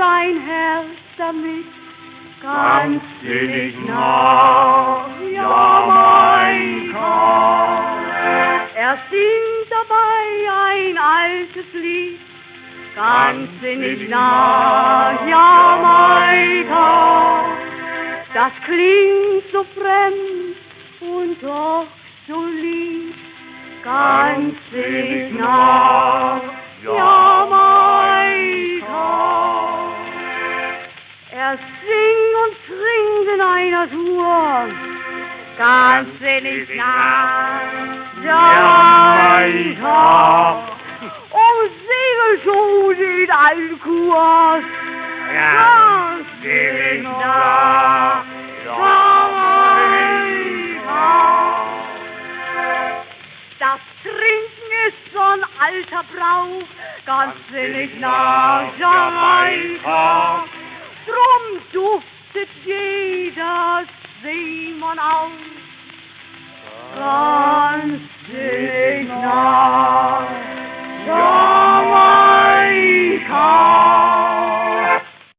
sein Herz damit ganz sinnig nach Jamaika. Er singt dabei ein altes Lied, ganz sinnig nach Jamaika. Das klingt so fremd und doch so lieb, ganz sinnig nach Jamaika. Er singt und trinkt in einer Tour, ganz sinnig nach Jamaika. Segelschuh den alten Kurs, ganz sinnig nach Jamaika. Das Trinken ist so'n alter Brauch, ganz sinnig nach Jamaika. Drum duftet jeder Seemann aus, ganz sinnig nach